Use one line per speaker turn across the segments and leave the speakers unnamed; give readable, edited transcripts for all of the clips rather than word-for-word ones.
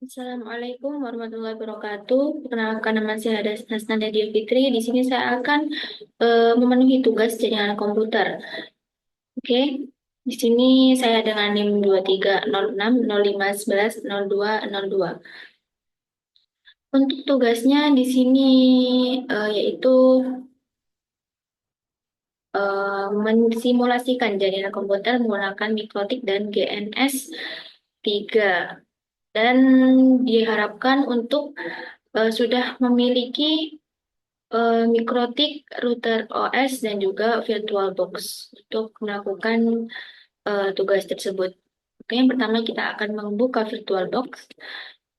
Assalamualaikum warahmatullahi wabarakatuh. Perkenalkan, nama saya Hasna Nadia Fitri. Di sini saya akan memenuhi tugas jaringan komputer. Oke, di sini saya dengan NIM 230605110202. Untuk tugasnya di sini yaitu mensimulasikan jaringan komputer menggunakan mikrotik dan GNS 3. Dan diharapkan untuk sudah memiliki mikrotik, router OS, dan juga VirtualBox untuk melakukan tugas tersebut. Oke, yang pertama kita akan membuka VirtualBox.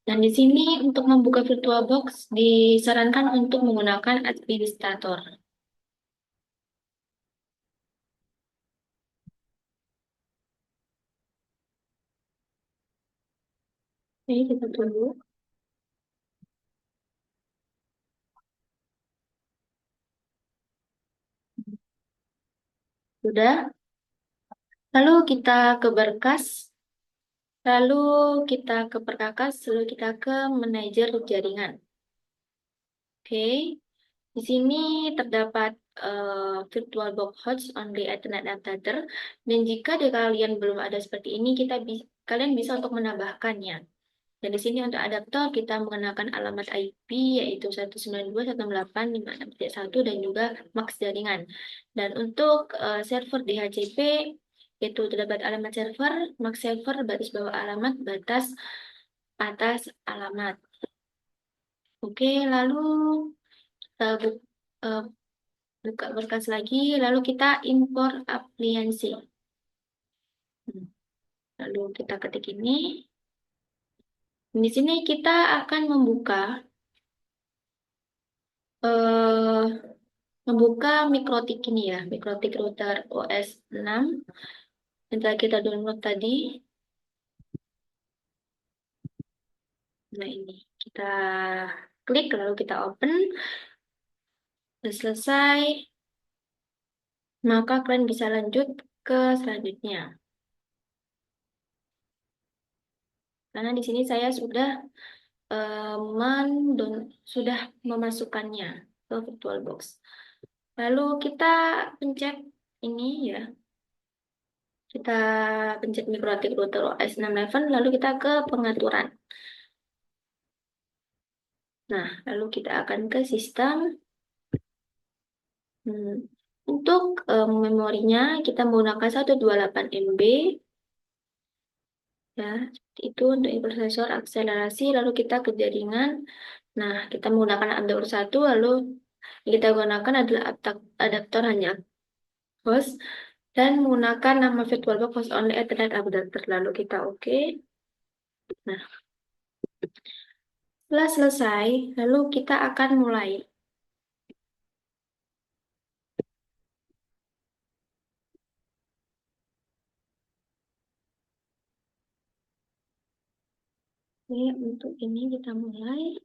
Dan di sini untuk membuka VirtualBox disarankan untuk menggunakan administrator. Oke, kita tunggu. Sudah. Lalu kita ke berkas, lalu kita ke perkakas, lalu kita ke manajer jaringan. Oke, di sini terdapat VirtualBox host only Ethernet adapter, dan jika di kalian belum ada seperti ini, kalian bisa untuk menambahkannya. Dan di sini untuk adaptor kita mengenakan alamat IP yaitu 192.168.5.1 dan juga MAC jaringan. Dan untuk server DHCP itu terdapat alamat server, MAC server, batas bawah alamat, batas atas alamat. Oke, lalu kita eh, buka berkas lagi, lalu kita import appliancy. Lalu kita ketik ini. Di sini kita akan eh, membuka mikrotik ini ya, mikrotik router OS 6 yang telah kita download tadi. Nah, ini kita klik lalu kita open. Sudah selesai, maka kalian bisa lanjut ke selanjutnya. Karena di sini saya sudah sudah memasukkannya ke VirtualBox. Lalu kita pencet ini ya. Kita pencet mikrotik router OS 611, lalu kita ke pengaturan. Nah, lalu kita akan ke sistem. Untuk memorinya kita menggunakan 128 MB. Ya, seperti itu untuk prosesor akselerasi. Lalu kita ke jaringan. Nah, kita menggunakan adaptor 1, lalu yang kita gunakan adalah adaptor hanya host dan menggunakan nama VirtualBox host only Ethernet adapter. Lalu kita oke. Nah, setelah selesai, lalu kita akan mulai. Oke, untuk ini kita mulai.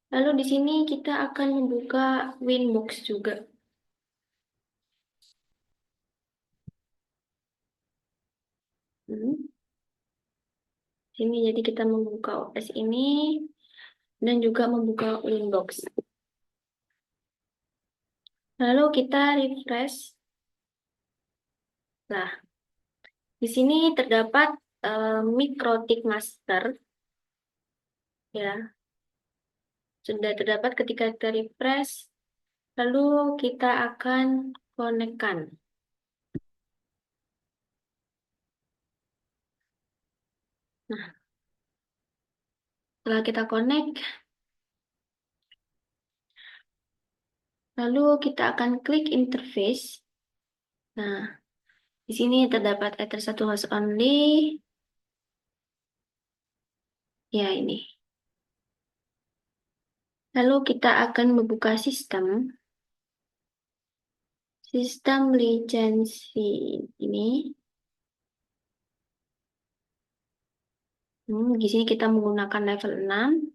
Lalu di sini kita akan membuka Winbox juga. Sini jadi kita membuka OS ini dan juga membuka Winbox. Lalu kita refresh. Nah, di sini terdapat mikrotik master ya. Sudah terdapat ketika kita refresh. Lalu kita akan konekkan. Nah, setelah kita connect, lalu kita akan klik interface. Nah, Di sini terdapat ether satu host only. Ya, ini. Lalu kita akan membuka sistem. Sistem lisensi ini. Di sini kita menggunakan level 6.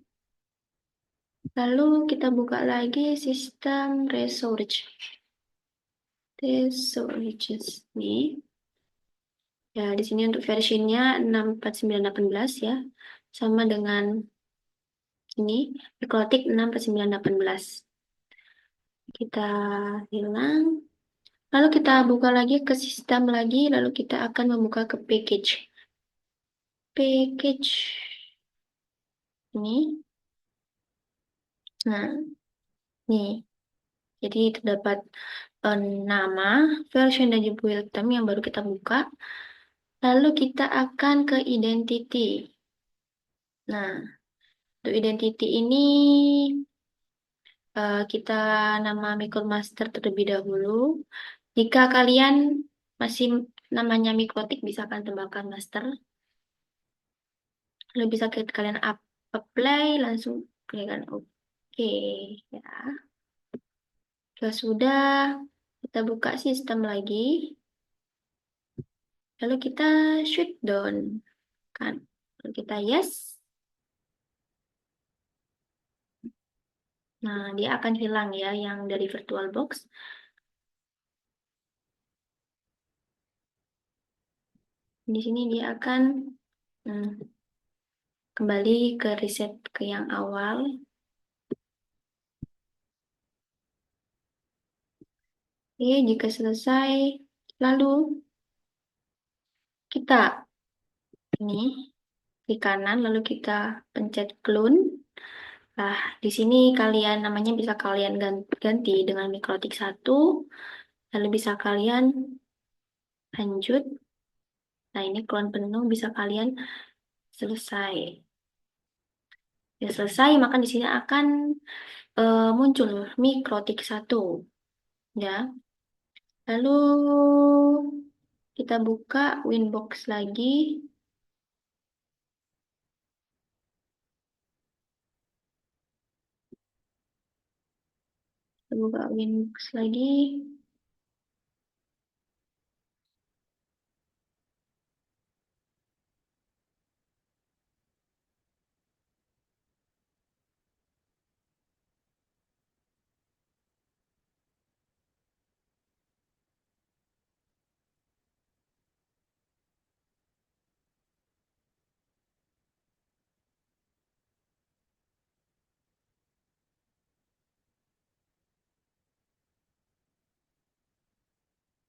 Lalu kita buka lagi sistem research. Research ini. Ya, di sini untuk versinya 64918 ya. Sama dengan ini, Mikrotik 64918. Kita hilang. Lalu kita buka lagi ke sistem lagi, lalu kita akan membuka ke package. Package ini. Nah, nih. Jadi terdapat nama, version, dan juga build time yang baru kita buka. Lalu kita akan ke identity. Nah, untuk identity ini kita nama MicroMaster terlebih dahulu. Jika kalian masih namanya Mikrotik, bisa kalian tambahkan master. Lalu bisa kalian apply, langsung klikkan oke. Ya, sudah, kita buka sistem lagi. Lalu kita shutdown kan. Lalu kita yes. Nah, dia akan hilang ya yang dari VirtualBox. Di sini dia akan hmm, kembali ke reset ke yang awal. Oke, jika selesai, lalu kita ini klik kanan, lalu kita pencet clone. Nah, di sini kalian namanya bisa kalian ganti dengan Mikrotik 1, lalu bisa kalian lanjut. Nah, ini clone penuh bisa kalian selesai. Ya, selesai, maka di sini akan muncul Mikrotik 1. Ya. Lalu kita buka Winbox lagi. Kita buka Winbox lagi.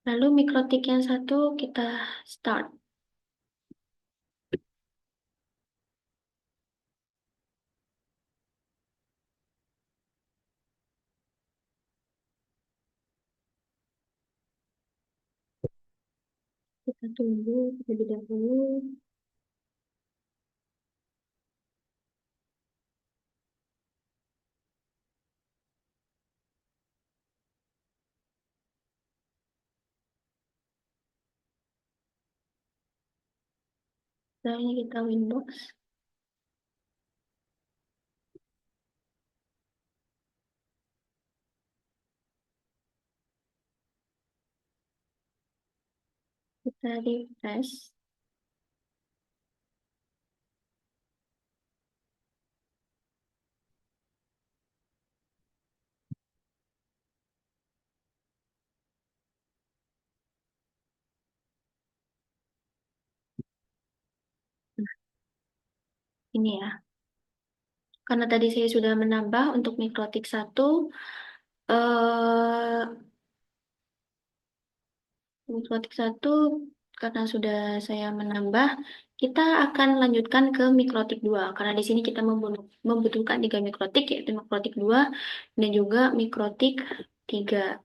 Lalu Mikrotik yang satu kita start. Kita tunggu terlebih dahulu. Selanjutnya kita Winbox. Kita refresh. Ini ya. Karena tadi saya sudah menambah untuk Mikrotik 1, eh, Mikrotik 1 karena sudah saya menambah, kita akan lanjutkan ke Mikrotik 2. Karena di sini kita membutuhkan 3 Mikrotik, yaitu Mikrotik 2 dan juga Mikrotik 3.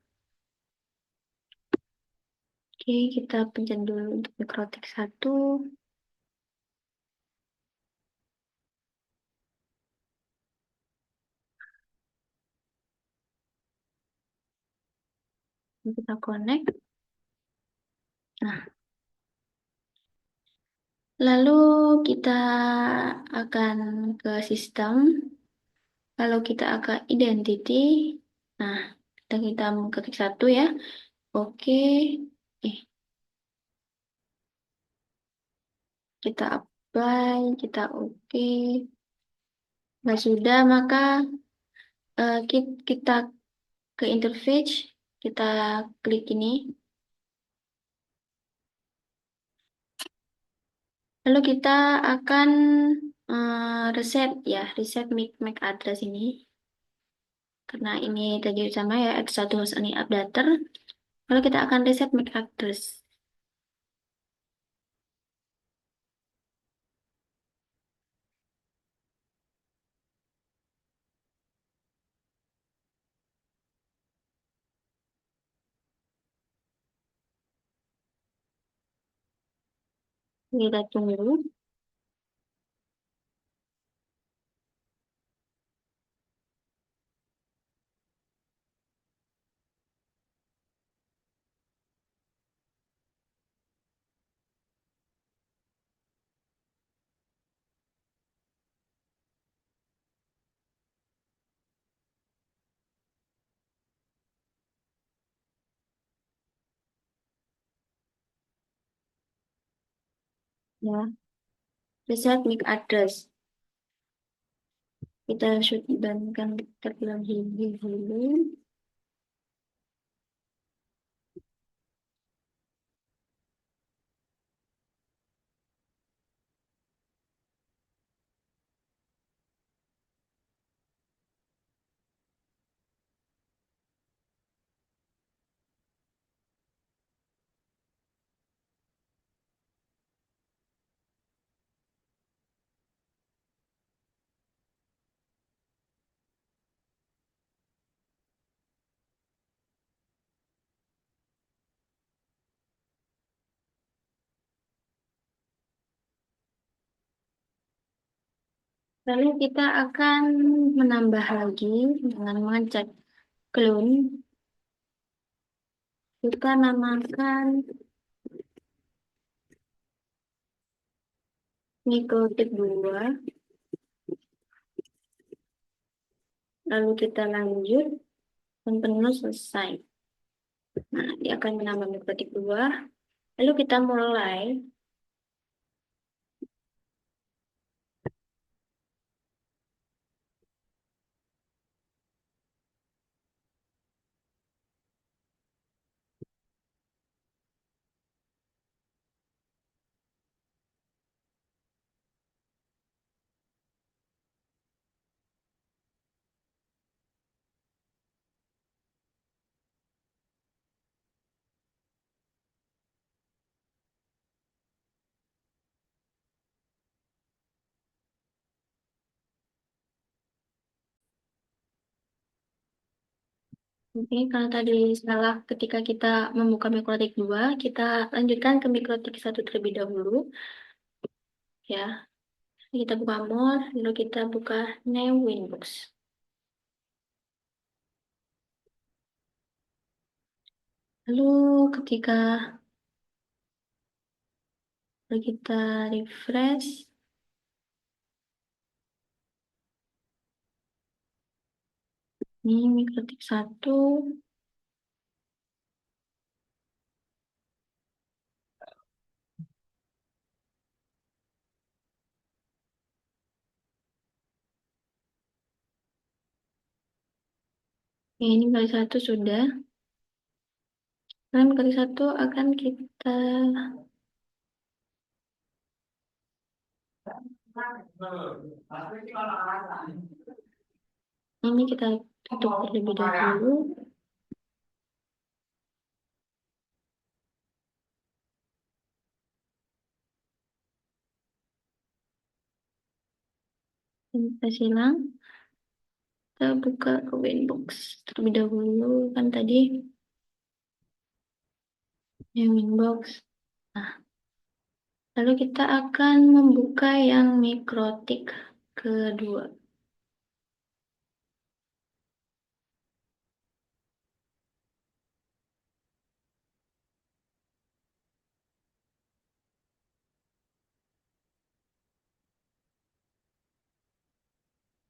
Oke, kita pencet dulu untuk Mikrotik 1. Kita connect. Nah, lalu kita akan ke sistem. Kalau kita akan identity, nah kita ketik satu ya. Oke, eh kita apply, kita oke. Nah sudah, maka kita ke interface, kita klik ini. Lalu kita akan reset ya, reset MAC address ini. Karena ini tadi sama ya, X1 host ini updater. Lalu kita akan reset MAC address. Kita tunggu. Ya, reset MAC address. Kita bandingkan terlebih dahulu. Lalu kita akan menambah lagi dengan mengecek clone. Kita namakan mikrotik 2. Lalu kita lanjut dan penuh selesai. Nah, dia akan menambah mikrotik 2. Lalu kita mulai. Oke, kalau tadi salah ketika kita membuka mikrotik 2, kita lanjutkan ke mikrotik 1 terlebih dahulu. Ya, kita buka more, lalu kita buka new Winbox. Lalu ketika kita refresh, ini mikrotik 1. Ya, ini kali 1 sudah. Dan kali 1 akan kita ini kita tutup terlebih dahulu. Kita silang. Kita buka ke Winbox terlebih dahulu kan tadi yang Winbox. Nah, lalu kita akan membuka yang mikrotik kedua.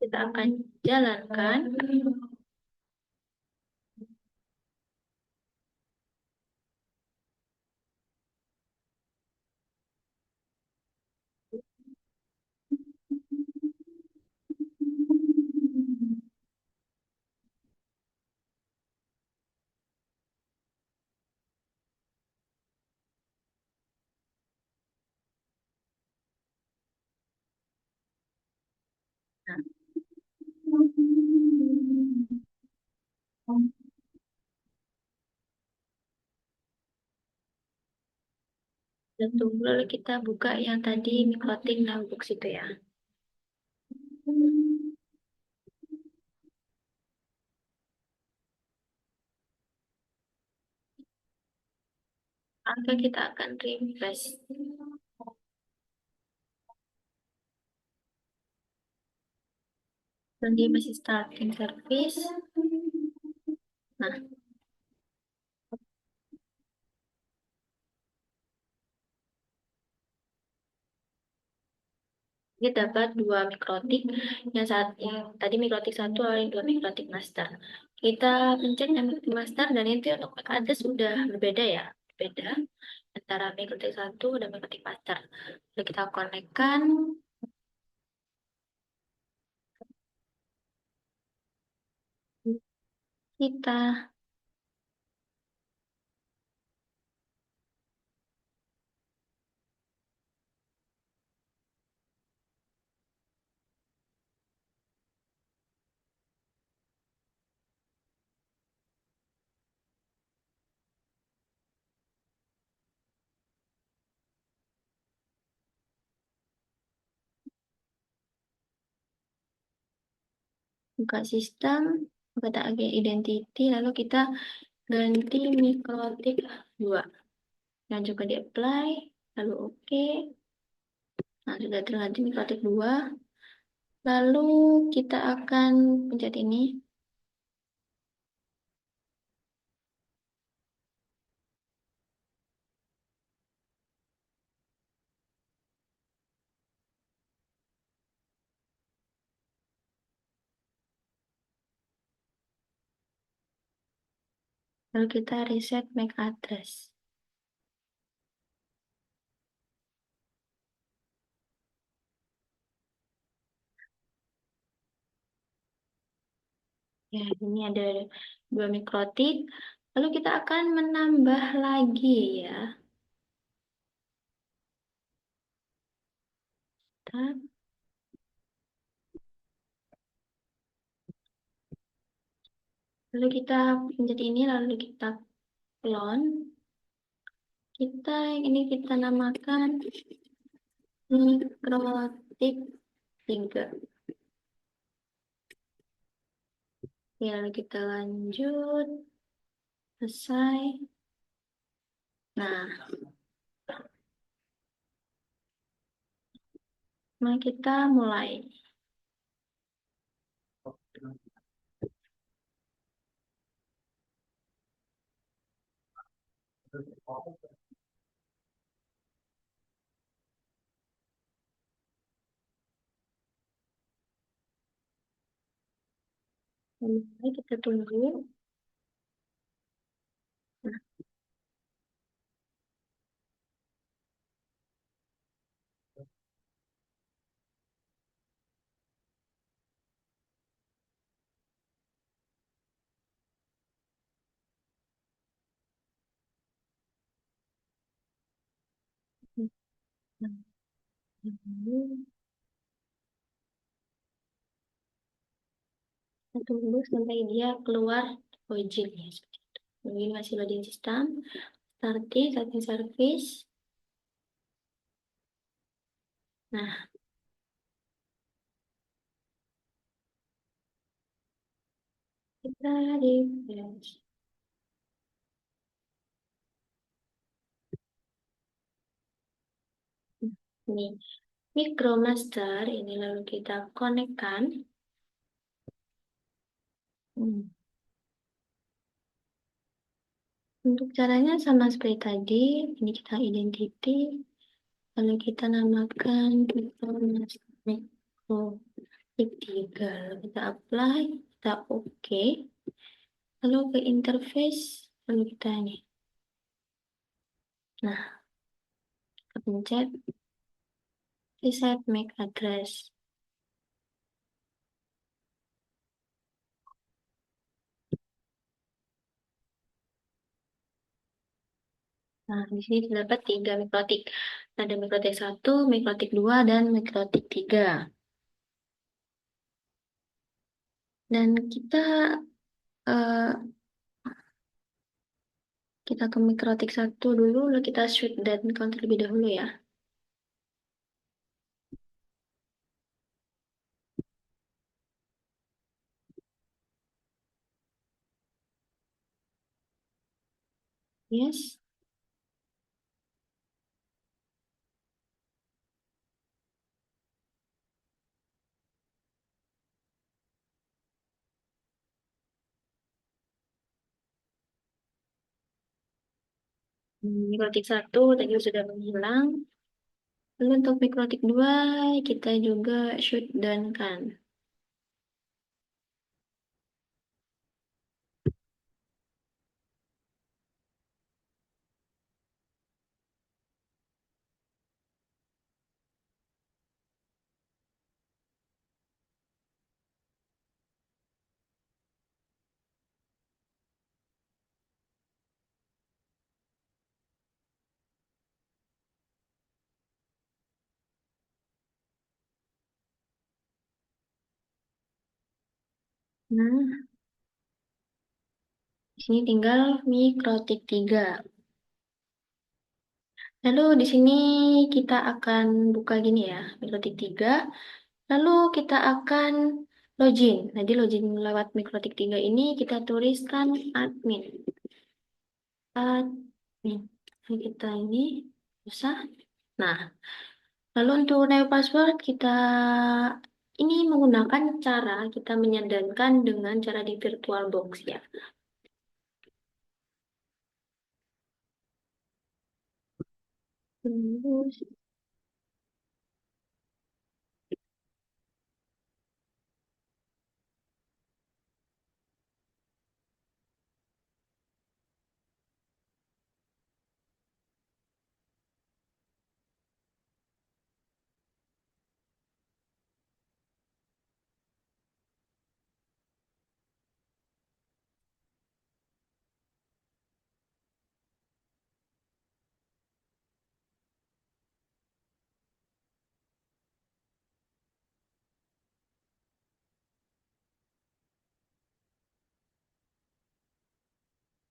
kita akan jalankan. Nah, dan tunggu lalu kita buka yang tadi mikrotik notebook itu ya. Maka kita akan refresh. Dan dia masih starting service. Nah, dia dapat dua mikrotik yang tadi mikrotik satu lalu dua mikrotik master. Kita pencet yang mikrotik master dan itu untuk ada sudah berbeda ya, beda antara mikrotik satu dan mikrotik master. Lalu kita konekkan, kita buka sistem, buka tag identity, lalu kita ganti mikrotik 2. Dan juga di apply, lalu oke. Nah, sudah terganti mikrotik 2. Lalu kita akan pencet ini. Lalu kita reset MAC address. Ya, ini ada 2 mikrotik. Lalu kita akan menambah lagi ya. Tab. Lalu kita pencet ini, lalu kita clone. Ini kita namakan mikrotik 3. Ya, lalu kita lanjut. Selesai. Nah, mari kita mulai. Mari kita tunggu. Nah, kita tunggu sampai dia keluar ojek ya. Seperti itu. Mungkin masih loading sistem. Starting service. Nah, kita refresh. Ini MicroMaster ini lalu kita konekkan. Untuk caranya sama seperti tadi, ini kita identity, lalu kita namakan MicroMaster. Mikro. Tiga. Lalu kita apply, kita oke. Lalu ke interface, lalu kita ini. Nah, kita pencet reset MAC address. Nah, di sini terdapat tiga mikrotik. Ada mikrotik satu, mikrotik dua, dan mikrotik tiga. Dan eh, kita ke mikrotik satu dulu, lalu kita shoot dan count terlebih dahulu ya. Yes. Mikrotik satu tadi sudah menghilang. Lalu untuk mikrotik dua, kita juga shoot dan kan. Nah, di sini tinggal mikrotik tiga. Lalu di sini kita akan buka gini ya, mikrotik tiga. Lalu kita akan login. Jadi login lewat mikrotik tiga ini kita tuliskan admin. Admin. Jadi kita ini usah. Nah, lalu untuk new password kita ini menggunakan cara kita menyandarkan dengan cara di VirtualBox ya. Terus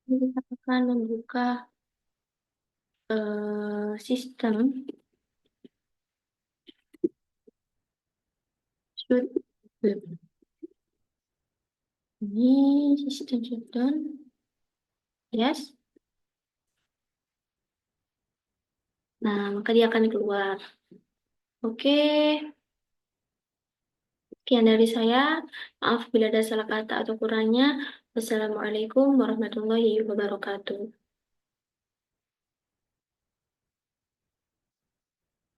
kita akan membuka sistem shoot web. Ini sistem shutdown. Yes. Nah, maka dia akan keluar. Oke, sekian dari saya. Maaf bila ada salah kata atau kurangnya. Wassalamualaikum warahmatullahi wabarakatuh.